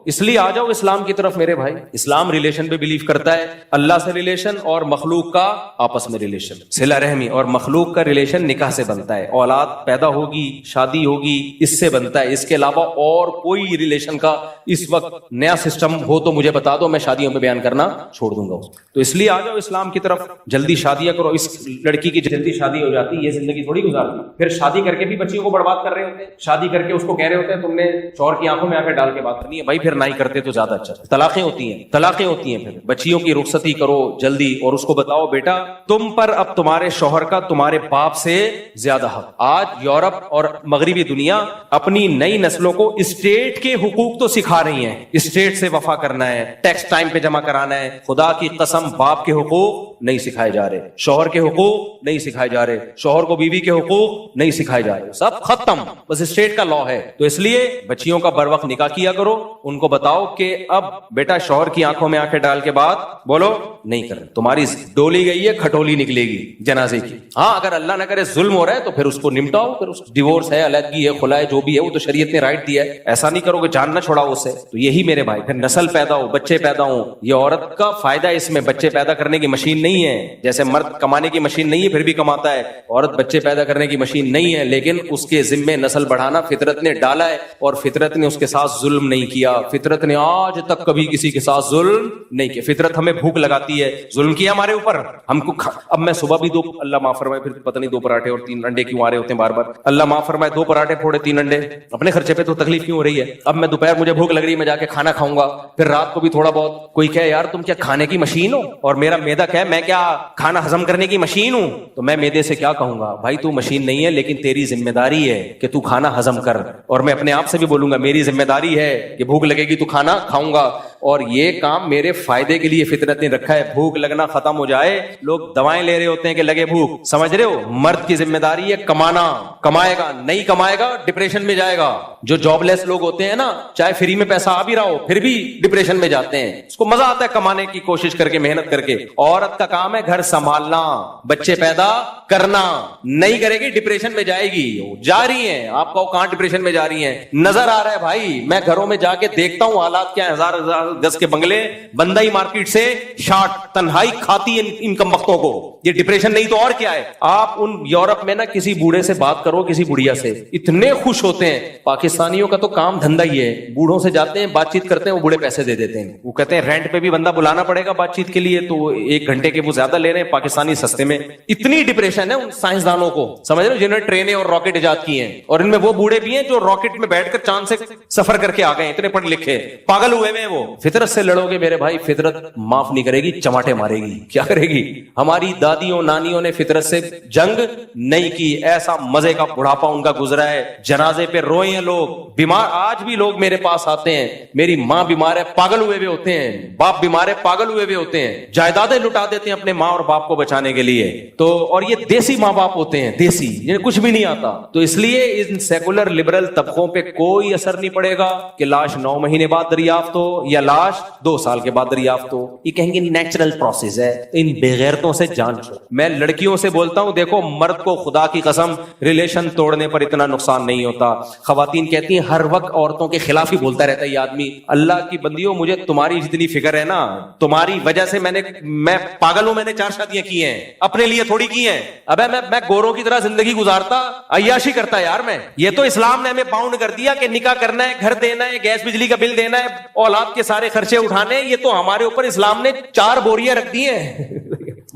اس لیے آ جاؤ اسلام کی طرف میرے بھائی. اسلام ریلیشن پہ بلیو کرتا ہے, اللہ سے ریلیشن اور مخلوق کا آپس میں ریلیشن, صلہ رحمی, اور مخلوق کا ریلیشن نکاح سے بنتا ہے, اولاد پیدا ہوگی شادی ہوگی اس سے بنتا ہے. اس کے علاوہ اور کوئی ریلیشن کا اس وقت نیا سسٹم ہو تو مجھے بتا دو, میں شادیوں پہ بیان کرنا چھوڑ دوں گا. تو اس لیے آ جاؤ اسلام کی طرف, جلدی شادیاں کرو. اس لڑکی کی جلدی شادی ہو جاتی, یہ زندگی تھوڑی گزارتی, پھر شادی کر کے بھی بچیوں کو برباد کر رہے ہوتے ہیں. شادی کر کے اس کو کہہ رہے ہوتے ہیں تم نے شوہر کی آنکھوں میں آ کے ڈال کے بات کرنی ہے بھائی, پھر نہیں کرتے تو زیادہ اچھا. طلاقیں ہوتی ہیں. پھر بچیوں کی رخصتی کرو جلدی, اور اس کو بتاؤ بیٹا تم پر اب تمہارے شوہر کا تمہارے باپ سے زیادہ حق. آج یورپ اور مغربی دنیا اپنی نئی نسلوں کو اسٹیٹ کے حقوق تو سکھا رہی ہیں, اسٹیٹ سے وفا کرنا ہے, ٹیکس ٹائم پہ جمع کرانا ہے. خدا کی قسم باپ کے حقوق نہیں سکھائے جا رہے, شوہر کے حقوق نہیں سکھائے جا رہے, شوہر کو بیوی کے حقوق نہیں سکھائے جا رہے, سب ختم, بس اسٹیٹ کا لا ہے. تو اس لیے بچیوں کا بر وقت نکاح کیا کرو, ان کو بتاؤ کہ اب بیٹا شوہر کی آنکھوں میں آنکھیں ڈال کے بات بولو نہیں کر, تمہاری ڈولی گئی ہے کھٹولی نکلے گی جنازے کی. ہاں اگر اللہ نہ کرے ظلم ہو رہا ہے تو پھر اس کو نمٹاؤ, پھر ڈیورس ہے, علیحدگی ہے, خلا ہے, جو بھی ہے وہ تو شریعت نے رائٹ دیا ہے, ایسا نہیں کرو کہ جان نہ چھوڑاؤ اس سے. تو یہی میرے بھائی, پھر نسل پیدا ہو, بچے پیدا ہوں. یہ عورت کا فائدہ اس میں, بچے پیدا کرنے کی مشین نہیں ہے, جیسے مرد کمانے کی مشین نہیں ہے پھر بھی کماتا ہے, عورت بچے پیدا کرنے کی مشین نہیں ہے, لیکن اس کے ذمے نسل بڑھانا فطرت نے ڈالا ہے, اور فطرت نے اس کے ساتھ ظلم نہیں کیا. فطرت نے آج تک کبھی کسی کے ساتھ ظلم نہیں کیا. فطرت ہمیں بھوک لگاتی ہے, ظلم کیا ہمارے اوپر, ہم کو اب میں صبح بھی اللہ معاف فرمائے, پھر پتہ نہیں 2 پراٹھے اور 3 انڈے کیوں آ رہے ہوتے ہیں بار بار, اللہ معاف فرمائے, 2 پراٹھے پھوڑے 3 انڈے, اپنے خرچے پہ تو تکلیف کیوں ہو رہی ہے. اب میں دوپہر مجھے بھوک لگ رہی ہے, میں جا کے کھانا کھاؤں گا, پھر رات کو بھی تھوڑا بہت. کوئی کہے یار تم کیا کھانے کی مشین ہو, اور میرا میدا کہے میں کیا کھانا ہضم کرنے کی مشین ہوں, تو میں میدے سے کیا کہوں گا, بھائی تو مشین نہیں ہے لیکن تیری ذمہ داری ہے کہ تو کھانا ہضم کر. اور میں اپنے آپ سے بھی بولوں گا میری ذمہ داری ہے کہ بھوک لگے گی تو کھانا کھاؤں گا, اور یہ کام میرے فائدے کے لیے فطرت نے رکھا ہے. بھوک لگنا ختم ہو جائے, لوگ دوائیں لے رہے ہوتے ہیں کہ لگے بھوک, سمجھ رہے ہو, مرد کی ذمہ داری ہے کمانا, کمائے گا, نہیں کمائے گا ڈپریشن میں جائے گا. جو جاب لیس لوگ ہوتے ہیں نا, چاہے فری میں پیسہ آ بھی رہا ہو پھر بھی ڈپریشن میں جاتے ہیں, اس کو مزہ آتا ہے کمانے کی کوشش کر کے, محنت کر کے. عورت کا کام ہے گھر سنبھالنا, بچے پیدا کرنا, نہیں کرے گی ڈپریشن میں جائے گی. جا رہی ہیں, آپ کو کہاں ڈپریشن میں جا رہی ہیں, نظر آ رہا ہے بھائی, میں گھروں میں جا کے دیکھتا ہوں حالات کیا, 1000 گز کے بنگلے, بندہ ہی مارکیٹ سے شارٹ, تنہائی کھاتی ان کم وقتوں کو. یہ ڈپریشن نہیں تو اور کیا ہے. آپ ان یورپ میں نا کسی بوڑھے سے بات کرو, کسی بڑھیا سے, اتنے خوش ہوتے ہیں. پاکستانیوں کا تو کام دھندا ہی ہے, بوڑھوں سے جاتے ہیں بات چیت کرتے ہیں, وہ بوڑھے پیسے دے دیتے ہیں. وہ کہتے ہیں رینٹ پہ بھی بندہ بلانا پڑے گا بات چیت کے لیے, تو 1 گھنٹے کے وہ زیادہ لے رہے ہیں, پاکستانی سستے میں. اتنی ڈپریشن ہے ان سائنسدانوں کو, سمجھ رہے ہو, جنہوں نے ٹرینیں اور راکٹ ایجاد کی ہیں, اور ان میں وہ بوڑھے بھی ہیں جو راکٹ میں بیٹھ کر چاند سے سفر کر کے آ گئے, اتنے پڑھ لکھے, پاگل ہوئے میں. وہ فطرت سے لڑو گے میرے بھائی, فطرت معاف نہیں کرے گی, چماٹے مارے گی. کیا کرے گی, ہماری دادیوں نانیوں نے فطرت سے جنگ نہیں کی, ایسا مزے کا بڑھاپا ان کا گزرا ہے, جنازے پہ روئے ہیں لوگ, بیمار. آج بھی لوگ میرے پاس آتے ہیں, میری ماں بیمار ہے, پاگل ہوئے ہوئے ہوتے ہیں, باپ بیمار ہے, پاگل ہوئے ہوئے ہوتے ہیں, جائیدادیں لٹا دیتے ہیں اپنے ماں اور باپ کو بچانے کے لیے. تو اور یہ دیسی ماں باپ ہوتے ہیں, دیسی, جنہیں کچھ بھی نہیں آتا. تو اس لیے ان سیکولر لبرل طبقوں پہ کوئی اثر نہیں پڑے گا کہ لاش 9 مہینے بعد دریافت ہو یا لاش 2 سال کے بعد دریافت ہو. یہ کہیں گے نیچرل پروسیس ہے, ان بےغیرتوں سے جان چھوڑو. میں لڑکیوں سے بولتا ہوں, دیکھو مرد کو خدا کی قسم ریلیشن توڑنے پر اتنا نقصان نہیں ہوتا. خواتین کہتی ہیں ہر وقت عورتوں کے خلاف ہی بولتا رہتا ہے یہ آدمی. اللہ کی بندیوں, مجھے تمہاری جتنی فکر ہے نا, تمہاری وجہ سے میں پاگل ہوں, میں نے 4 شادیاں کی ہیں, اپنے لیے تھوڑی کی ہیں. ابے میں گوروں کی طرح زندگی گزارتا, عیاشی کرتا یار میں. یہ تو اسلام نے ہمیں باؤنڈ کر دیا کہ نکاح کرنا ہے, گھر دینا ہے, گیس بجلی کا بل دینا ہے, اولاد کے سارے خرچے اٹھانے. یہ تو ہمارے اوپر اسلام نے 4 بوریاں رکھ دی ہیں.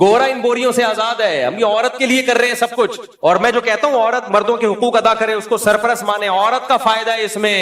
گورا ان بوریوں سے آزاد ہے. ہم یہ عورت کے لیے کر رہے ہیں سب کچھ. اور میں جو کہتا ہوں عورت مردوں کے حقوق ادا کرے, اس کو سرپرست مانے, عورت کا فائدہ ہے اس میں,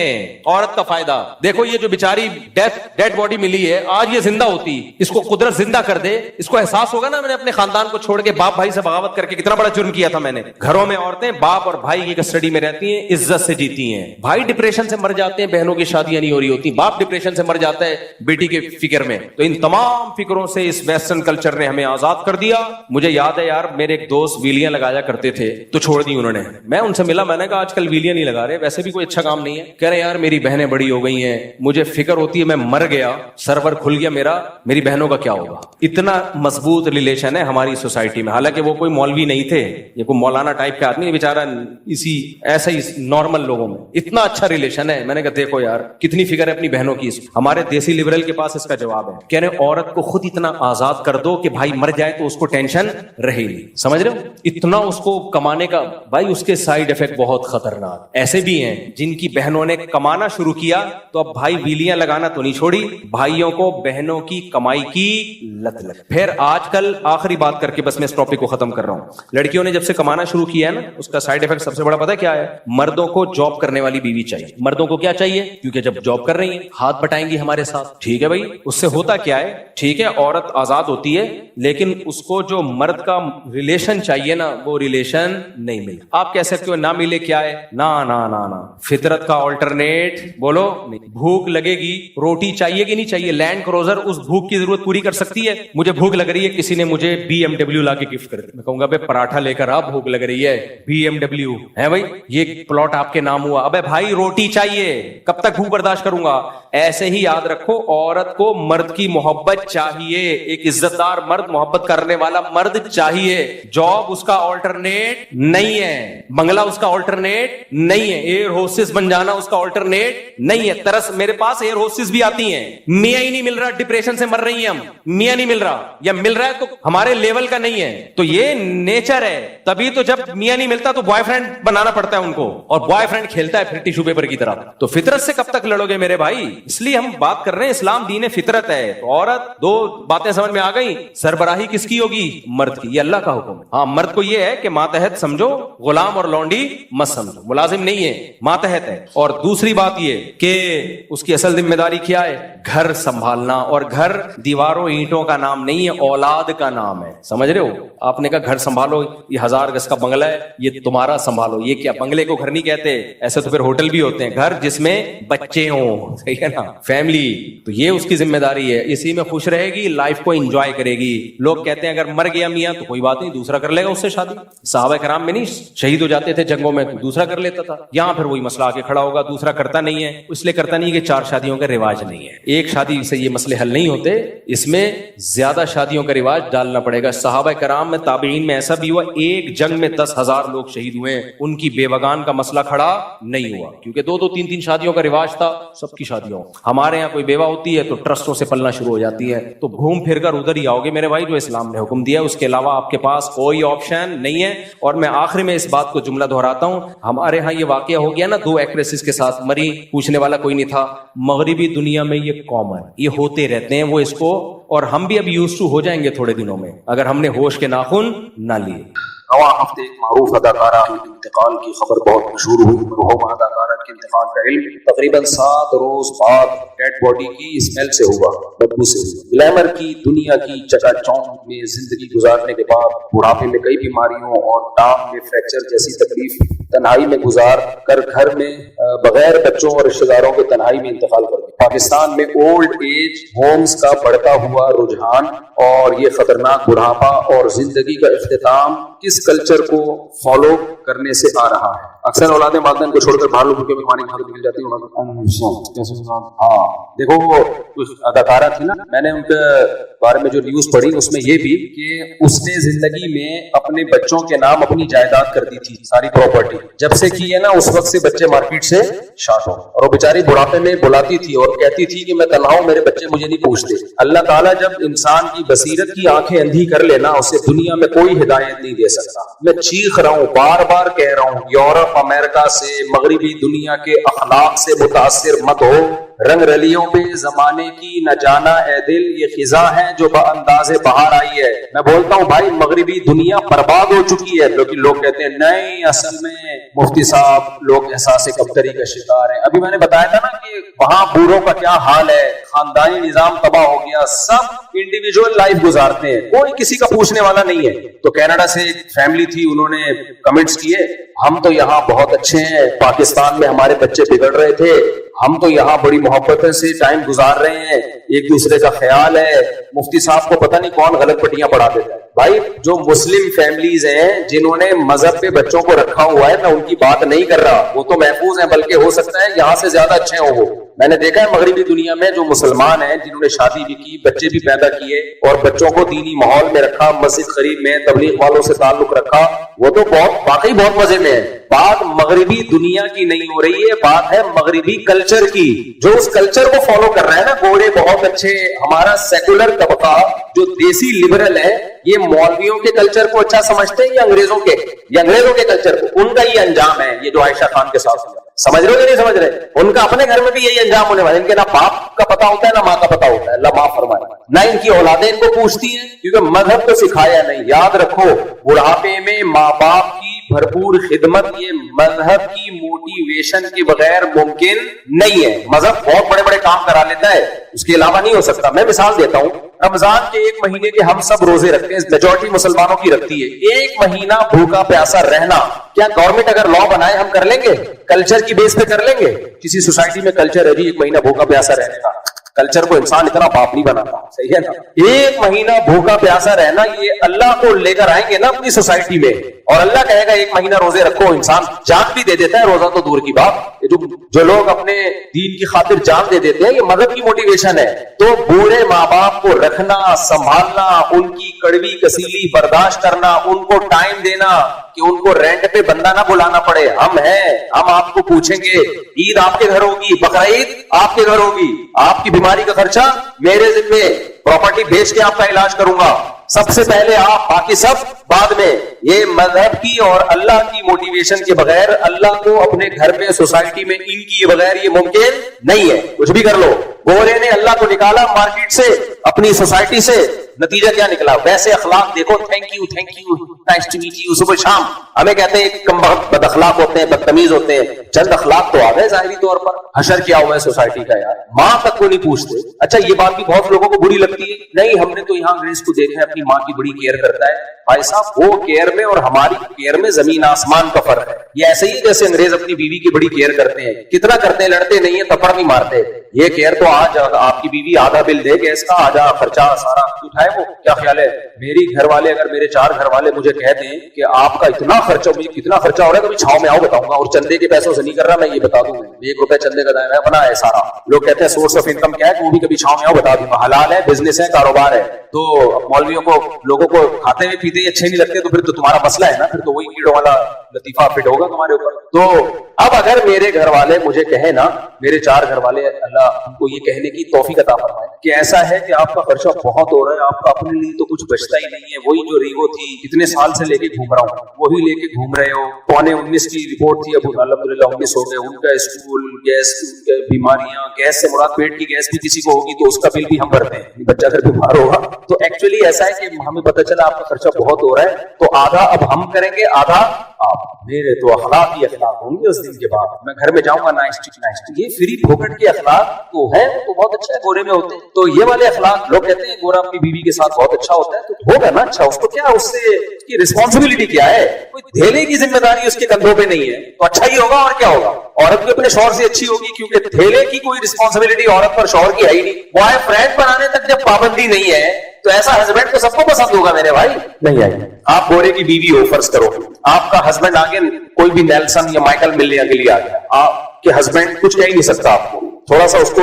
عورت کا فائدہ. دیکھو یہ جو بیچاری ڈیڈ باڈی ملی ہے, آج یہ زندہ ہوتی, اس کو قدرت زندہ کر دے, اس کو احساس ہوگا نا میں نے اپنے خاندان کو چھوڑ کے باپ بھائی سے بغاوت کر کے کتنا بڑا جرم کیا تھا میں نے. گھروں میں عورتیں باپ اور بھائی کی کسٹڈی میں رہتی ہیں, عزت سے جیتی ہیں. بھائی ڈپریشن سے مر جاتے ہیں, بہنوں کی شادیاں نہیں ہو رہی ہوتی, باپ ڈپریشن سے مر جاتا ہے بیٹی کے فکر میں. تو ان تمام فکروں سے اس ویسٹرن کلچر نے ہمیں آزاد کر دیا. مجھے یاد ہے یار, میرے ایک دوست ویلیاں لگایا کرتے تھے تو چھوڑ دی انہوں نے. میں ان سے ملا, میں نے کہا آج کل ویلیاں نہیں لگا رہے, ویسے بھی کوئی اچھا کام نہیں ہے. کہہ رہے یار میری بہنیں بڑی ہو گئی ہیں, مجھے فکر ہوتی ہے میں مر گیا, سرور کھل گیا میرا, میری بہنوں کا کیا ہوگا. اتنا مضبوط ریلیشن ہے ہماری سوسائٹی میں. حالانکہ وہ کوئی مولوی نہیں تھے, یہ کوئی مولانا ٹائپ کا آدمی ہے بیچارہ, اسی ایسا ہی نارمل لوگوں میں اتنا اچھا ریلیشن ہے. میں نے کہا دیکھو یار کتنی فکر ہے اپنی بہنوں کی. ہمارے دیسی لبرل کے پاس اس کا جواب ہے, کہہ رہے عورت کو خود اتنا آزاد کر دو کہ بھائی مر جائے تو اس کو ٹینشن رہے گی. سمجھ رہے ہو, اتنا اس کو کمانے کا. بھائی اس کے سائیڈ افیکٹ بہت خطرناک ایسے بھی ہیں جن کی بہنوں نے کمانا شروع کیا تو اب بھائی ویلیاں لگانا تو نہیں چھوڑی, بھائیوں کو بہنوں کی کمائی کی لت لگ. پھر آج کل آخری بات کر کے بس میں اس ٹاپک کو ختم کر رہا ہوں. لڑکیوں نے جب سے کمانا شروع کیا ہے نا, اس کا سائیڈ افیکٹ سب سے بڑا پتہ ہے کیا ہے؟ مردوں کو جاب کرنے والی بیوی چاہیے. مردوں کو کیا چاہیے؟ کیونکہ جب جاب کر رہی ہیں ہاتھ بٹائیں گی ہمارے ساتھ. ٹھیک ہے بھائی, اس سے ہوتا کیا ہے, ٹھیک ہے عورت آزاد ہوتی ہے لیکن اس کو جو مرد کا ریلیشن چاہیے نا وہ ریلیشن نہیں ملے. آپ کہہ سکتے ہو نہ ملے کیا ہے, نا فطرت کا آلٹرنیٹ بولو نہیں. بھوک لگے گی, روٹی چاہیے کہ نہیں چاہیے. لینڈ کروزر اس بھوک کی ضرورت پوری کر سکتی ہے. مجھے بھوک لگ رہی ہے, کسی نے مجھے BMW لا کے گفٹ کر دی, میں کہوں گا بے پراٹھا لے کر آ, بھوک لگ رہی ہے, BMW ہے بھائی, یہ پلاٹ آپ کے نام ہوا. ابے بھائی روٹی چاہیے, کب تک بھوک برداشت کروں گا. ایسے ہی یاد رکھو عورت کو مرد کی محبت چاہیے, ایک عزت دار مرد, محبت کرنے والا مرد چاہیے. جاب اس کا آلٹرنیٹ نہیں ہے, بنگلہ اس کا آلٹرنیٹ نہیں ہے, ایئر ہوسٹس بن جانا اس کا آلٹرنیٹ نہیں ہے. ترس میرے پاس ایئر ہوسٹس بھی آتی ہیں, میاں ہی نہیں مل رہا, ڈپریشن سے مر رہی ہیں ہم, میاں نہیں مل رہا, یا مل رہا ہے تو ہمارے لیول کا نہیں ہے. تو یہ نیچر ہے. تبھی تو جب میاں نہیں ملتا تو بوائے فرینڈ بنانا پڑتا ہے ان کو, اور بوائے فرینڈ کھیلتا ہے پھر ٹیشو پیپر کی طرح. تو فطرت سے کب تک لڑو گے میرے بھائی؟ اس لیے ہم بات کر رہے ہیں اسلام دین فطرت ہے. تو عورت, دو باتیں سمجھ میں آ گئی, سربراہی کس کی ہوگی؟ مرد کی. یہ اللہ کا حکم ہے. ہاں مرد کو یہ ہے کہ ماتحت سمجھو, غلام اور لونڈی مت سمجھو, ملازم نہیں ہے, ماتحت ہے. اور دوسری بات یہ کہ اس کی اصل ذمہ داری کیا ہے؟ گھر سنبھالنا. اور گھر دیواروں اینٹوں کا نام نہیں ہے, اولاد کا نام ہے. سمجھ رہے ہو, آپ نے کہا گھر سنبھالو, یہ 1000 گز کا بنگلہ ہے, یہ تمہارا سنبھالو. یہ کیا بنگلے کو گھر نہیں کہتے, ایسے تو پھر ہوٹل بھی ہوتے ہیں, گھر جس میں بچے ہوں, صحیح ہے نا, فیملی. تو یہ اس کی ذمہ داری ہے, اسی میں خوش رہے گی, لائف کو انجوائے کرے گی. لوگ کہتے ہیں اگر مر گیا میاں تو کوئی بات نہیں, دوسرا کر لے گا اس سے شادی. صحابہ کرام میں نہیں شہید ہو جاتے تھے جنگوں میں, دوسرا کر لیتا تھا. یہاں پھر وہی مسئلہ آ کے کھڑا ہوگا, دوسرا کرتا نہیں ہے. اس لیے کرتا نہیں کہ 4 شادیوں کا رواج نہیں ہے, ایک شادی سے یہ مسئلے حل نہیں ہوتے, اس میں زیادہ شادیوں کا رواج ڈالنا پڑے گا. صحابہ کرام میں, تابعین میں ایسا بھی ہوا, ایک جنگ میں 10,000 لوگ شہید ہوئے, ان کی بیوگان کا مسئلہ کھڑا نہیں ہوا, کیونکہ 2-2, 3-3 شادیوں کا رواج تھا, سب کی شادیوں. ہمارے یہاں کوئی بیوہ ہوتی ہے تو ٹرسٹوں سے پلنا شروع ہو جاتی ہے. تو گھوم پھر کر ادھر ہی آؤ گے میرے بھائی جو اسلام نے حکم دیا, اس کے علاوہ آپ کے پاس کوئی آپشن نہیں ہے. اور میں آخر میں اس بات کو جملہ دہراتا ہوں, ہمارے ہاں یہ واقعہ ہو گیا نا 2 ایکٹریسز کے ساتھ, مری, پوچھنے والا کوئی نہیں تھا. مغربی دنیا میں یہ کامن, یہ ہوتے رہتے ہیں وہ اس کو, اور ہم بھی اب یوز ٹو ہو جائیں گے تھوڑے دنوں میں اگر ہم نے ہوش کے ناخن نہ لیے. رواں ہفتے ایک معروف اداکارہ کے انتقال کی خبر بہت مشہور ہوئی. مرحوم اداکارہ کے انتقال کا علم تقریباً 7 روز بعد ڈیڈ باڈی کی اسمیل سے ہوا, بدبو سے ہوا. گلیمر کی دنیا کی چکا چوند میں زندگی گزارنے کے بعد بڑھاپے میں کئی بیماریوں اور ٹانگ میں فریکچر جیسی تکلیف تنہائی میں گزار کر گھر میں بغیر بچوں اور رشتہ داروں کے تنہائی میں انتقال کر گئی. پاکستان میں اولڈ ایج ہومز کا بڑھتا ہوا رجحان اور یہ خطرناک بڑھاپا اور زندگی کا اختتام کس کلچر کو فالو کرنے سے آ رہا ہے؟ اکثر اولادیں والدین کو چھوڑ کر باہر لوگوں کے کمانے کی مدد مل جاتی ہے. ہاں دیکھو وہ اداکارہ تھی نا, میں نے ان کے بارے میں جو نیوز پڑھی اس میں یہ بھی کہ اس نے زندگی میں اپنے بچوں کے نام اپنی جائیداد کر دی تھی, ساری پراپرٹی. جب سے کی ہے نا اس وقت سے بچے مارکیٹ سے شارٹ ہو, اور وہ بیچاری بڑھاپے میں بلاتی تھی اور کہتی تھی کہ میں تنہا ہوں, میرے بچے مجھے نہیں پوچھتے. اللہ تعالیٰ جب انسان کی بصیرت کی آنکھیں اندھی کر لینا, اسے دنیا میں کوئی ہدایت نہیں دے سکتا. میں چیخ رہا ہوں, بار بار کہہ رہا ہوں, یورپ یورپ امریکہ سے مغربی دنیا کے اخلاق سے متاثر مت ہو. رنگ رلیوں پہ زمانے کی نہ جانا اے دل یہ خزاں ہے جو بانداز بہار آئی ہے. میں بولتا ہوں بھائی مغربی دنیا برباد ہو چکی ہے، لیکن لوگ کہتے ہیں نہیں اصل میں مفتی صاحب لوگ احساس کمتری کا شکار ہیں. ابھی میں نے بتایا تھا نا کہ وہاں بوڑھوں کا کیا حال ہے، خاندانی نظام تباہ ہو گیا، سب انڈیویجول لائف گزارتے ہیں، کوئی کسی کا پوچھنے والا نہیں ہے. تو کینیڈا سے ایک فیملی تھی، انہوں نے کمنٹس کیے ہم تو یہاں بہت اچھے ہیں، پاکستان میں ہمارے بچے بگڑ رہے تھے، ہم تو یہاں بڑی محبت سے ٹائم گزار رہے ہیں، ایک دوسرے کا خیال ہے. مفتی صاحب کو پتہ نہیں کون غلط پٹیاں پڑھا دیتا ہے. بھائی جو مسلم فیملیز ہیں جنہوں نے مذہب پہ بچوں کو رکھا ہوا ہے میں ان کی بات نہیں کر رہا، وہ تو محفوظ ہیں، بلکہ ہو سکتا ہے یہاں سے زیادہ اچھے ہوں. وہ میں نے دیکھا ہے مغربی دنیا میں جو مسلمان ہیں جنہوں نے شادی بھی کی، بچے بھی پیدا کیے اور بچوں کو دینی ماحول میں رکھا، مسجد قریب میں تبلیغ والوں سے تعلق رکھا، وہ تو بہت واقعی بہت مزے میں ہے. بات مغربی دنیا کی نہیں ہو رہی ہے، بات ہے مغربی کلچر کی. جو اس کلچر کو فالو کر رہا ہے نا، گوڑے بہت اچھے، ہمارا سیکولر طبقہ جو دیسی لبرل ہے یہ مولویوں کے کلچر کو اچھا سمجھتے ہیں یا انگریزوں کے کلچر کو. ان کا یہ انجام ہے یہ جو عائشہ خان کے ساتھ ہوا. سمجھ رہے ہو کہ نہیں سمجھ رہے؟ ان کا اپنے گھر میں بھی یہی انجام ہونے والا ہے. ان کے نہ باپ کا پتا ہوتا ہے نہ ماں کا پتا ہوتا ہے، اللہ معاف فرمائے. نہ ان کی اولادیں ان کو پوچھتی ہیں کیونکہ مذہب تو سکھایا نہیں. یاد رکھو بڑھاپے میں ماں باپ کی بھرپور خدمت یہ مذہب کی موٹیویشن کے بغیر ممکن نہیں ہے. مذہب بہت بڑے بڑے کام کرا لیتا ہے، اس کے علاوہ نہیں ہو سکتا. میں مثال دیتا ہوں، رمضان کے ایک مہینے کے ہم سب روزے رکھتے ہیں، میجورٹی مسلمانوں کی رکھتی ہے. ایک مہینہ بھوکا پیاسا رہنا کیا گورنمنٹ اگر لا بنائے ہم کر لیں گے؟ کلچر کی بیس پہ کر لیں گے؟ کسی سوسائٹی میں کلچر ہے جی ایک مہینہ بھوکا پیاسا رہنے کا، کلچر کو انسان اتنا باپ نہیں بناتا، صحیح ہے نا؟ ایک مہینہ بھوکا پیاسا رہنا یہ اللہ کو لے کر آئیں گے نا اپنی سوسائٹی میں، اور اللہ کہے گا ایک مہینہ روزے رکھو، انسان جان بھی دے دیتا ہے، روزہ تو دور کی بات. جو لوگ اپنے دین کی خاطر جان دے دیتے ہیں یہ مذہب کی موٹیویشن ہے. تو بوڑھے ماں باپ کو رکھنا، سنبھالنا، ان کی کڑوی کسیلی برداشت کرنا، ان کو ٹائم دینا کہ ان کو رینٹ پہ بندہ نہ بلانا پڑے. ہم ہیں، ہم آپ کو پوچھیں گے، عید آپ کے گھر ہوگی، بقرعید آپ کے گھر ہوگی، آپ کی بیماری کا خرچہ میرے ذمہ، پراپرٹی بیچ کے آپ کا علاج کروں گا. سب سے پہلے آپ، باقی سب بعد میں. یہ مذہب کی اور اللہ کی موٹیویشن کے بغیر، اللہ کو اپنے گھر میں سوسائٹی میں ان کی بغیر یہ ممکن نہیں ہے. کچھ بھی کر لو. گورے نے اللہ کو نکالا مارکیٹ سے، اپنی سوسائٹی سے، نتیجہ کیا نکلا؟ ویسے اخلاق دیکھو، thank you nice to meet you, صبح شام ہمیں کہتے ہیں کم بہت بد اخلاق ہوتے ہیں، بدتمیز ہوتے ہیں. چند اخلاق تو آ گئے ظاہری طور پر. حشر کیا ہوا ہے سوسائٹی کا یار، ماں تک کو نہیں پوچھتے. اچھا یہ بات بھی بہت لوگوں کو بری لگتی ہے، نہیں ہم نے تو یہاں انگریز کو دیکھا ہے اپنی ماں کی بڑی کیئر کرتا ہے. بھائی صاحب وہ کیئر میں اور ہماری کیئر میں زمین آسمان کا فرق ہے. یہ ایسے ہی جیسے انگریز اپنی بیوی کی بڑی کیئر کرتے ہیں. کتنا کرتے ہیں؟ لڑتے نہیں ہیں، تھپڑ نہیں مارتے. یہ کیئر تو آج آپ کی بیوی آدھا بل دے گیس کا، آدھا خرچہ سارا اٹھائے. وہ کیا خیال ہے؟ میری گھر والے اگر میرے 4 گھر والے مجھے کہہ دیں کہ آپ کا اتنا خرچہ، مجھے کتنا خرچہ ہو رہا ہے، کبھی چھاؤں میں آؤ بتاؤں گا، اور چندے کے پیسوں سے نہیں کر رہا میں یہ بتا دوں. 1 روپے چندے کا دائرہ بنا ہے سارا. لوگ کہتے ہیں سورس آف انکم کیا ہے، وہ بھی کبھی چھاؤں میں آؤ بتا دوں گا. حلال ہے، بزنس ہے، کاروبار ہے. تو مولویوں کو، لوگوں کو کھاتے ہوئے پیتے اچھے نہیں لگتے تو پھر تو تمہارا مسئلہ ہے نا، پھر تو وہی کیڑوں والا لطیفہ فٹ ہوگا تمہارے اوپر. تو اب اگر میرے گھر والے مجھے کہیں نا، میرے 4 گھر والے، اللہ ان کو یہ کہنے کی توفیق عطا فرمائے کہ ایسا ہے کہ آپ کا خرچہ بہت ہو رہا ہے، آپ کا اپنے لیے تو کچھ بچتا ہی نہیں ہے، وہی جو ریگو تھی اتنے سال سے لے کے گھوم رہا ہوں وہی لے کے گھوم رہے ہو. 19 کی رپورٹ تھی، اب الحمدللہ 19 ہو گئے. ان کا اسکول، گیس، بیماریاں، گیس سے مراد پیٹ کی گیس بھی کسی کو ہوگی تو اس کا بل بھی ہم بھرتے ہیں، بچہ اگر بیمار ہوگا. تو ایکچولی ایسا ہے کہ ہمیں پتہ چلا آپ کا خرچہ بہت ہو رہا ہے، تو آدھا اب ہم کریں گے، آدھا آپ. میرے تو اخلاق ہی اخلاق ہوں گے اس دن کے بعد. میں گھر میں جاؤں گا نائس ٹو. یہ فری پھوکٹ کے اخلاق تو ہے، تو بہت اچھا ہے، گورے میں ہوتے ہیں. تو یہ والے اخلاق لوگ کہتے ہیں گورا اپنی بیوی کے ساتھ بہت اچھا ہوتا ہے، تو ہوگا نا اچھا. اس کو کیا، اس سے اس کی رسپانسبلٹی کیا ہے؟ کوئی دھیلے کی ذمہ داری اس کے کندھوں پہ نہیں ہے، تو اچھا ہی ہوگا. اور کیا ہوگا؟ عورت بھی اپنے شوہر سے اچھی ہوگی، کیونکہ دھیلے کی کوئی رسپانسبلٹی عورت پر شوہر کی ہے ہی نہیں. بوائے فرینڈ بنانے تک جب پابندی نہیں ہے تو ایسا ہسبینڈ تو سب کو پسند ہوگا میرے بھائی. نہیں آئی. آپ گورے کی بیوی ہو، فرض کرو آپ کا ہسبینڈ آگے کوئی بھی نیلسن یا مائیکل ملنے کے لیے آ گیا، آپ کے ہسبینڈ کچھ کہہ ہی نہیں سکتا آپ کو. تھوڑا سا اس کو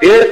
1.5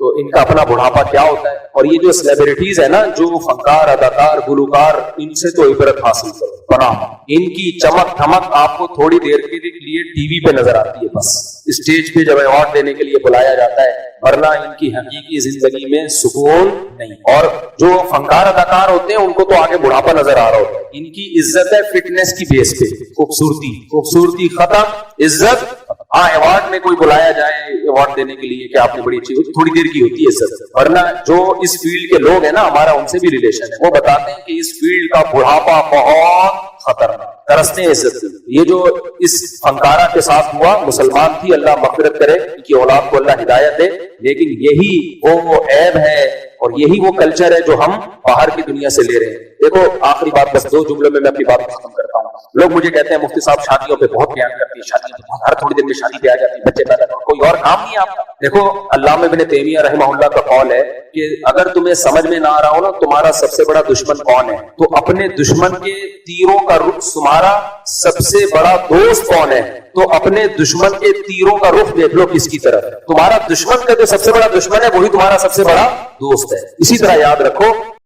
تو ان کا اپنا بڑھاپا کیا ہوتا ہے. اور یہ جو سیلیبریٹیز ہے نا, جو فنکار, اداکار, گلوکار, ان سے تو عبرت حاصل کرو. پناہ ان کی چمک دھمک آپ کو تھوڑی دیر کے لیے ٹی وی پہ نظر آتی ہے, بس اسٹیج پہ جب ایوارڈ دینے کے لیے بلایا جاتا ہے, ورنہ ان کی حقیقی زندگی میں سکون نہیں. اور جو فنکار اداکار ہوتے ہیں ان کو تو آگے بڑھاپا نظر آ رہا ہوتا ہے. ان کی عزت ہے فٹنس کی بیس پہ, خوبصورتی ختم, عزت. ہاں ایوارڈ میں کوئی بلایا جائے ایوارڈ دینے کے لیے کہ آپ نے بڑی اچھی, تھوڑی دیر کی ہوتی ہے عزت. ورنہ جو اس فیلڈ کے لوگ ہیں نا, ہمارا ان سے بھی ریلیشن ہے, وہ بتاتے ہیں کہ اس فیلڈ کا بڑھاپا بہت خطرناک, ترستے ہیں عزت. یہ جو اس فنکارہ کے ساتھ ہوا, مسلمان تھی, اللہ مغفرت کرے, ان کی اولاد کو اللہ ہدایت دے, لیکن یہی وہ عیب ہے اور یہی وہ کلچر ہے جو ہم باہر کی دنیا سے لے رہے ہیں. دیکھو آخری بات, بس 2 جملوں میں اپنی بات ختم کرتا ہوں. لوگ مجھے کہتے ہیں مفتی صاحب شادیوں پہ بہت بیان کرتی ہے, شادیوں پہ ہر تھوڑی دیر میں شادی پہ آ جاتی ہے, بچے پیدا کرو, کوئی اور کام نہیں ہے آپ کا. دیکھو علامہ ابن تیمیہ رحمہ اللہ کا قول ہے کہ اگر تمہیں سمجھ میں نہ آ رہا ہو نا تمہارا سب سے بڑا دشمن کون ہے, تو اپنے دشمن کے تیروں کا رخ, تمہارا سب سے بڑا دوست کون ہے, تو اپنے دشمن کے تیروں کا رخ دیکھ لو کس کی طرف. تمہارا دشمن کا جو سب سے بڑا دشمن ہے وہی تمہارا سب سے بڑا دوست ہے. اسی طرح یاد رکھو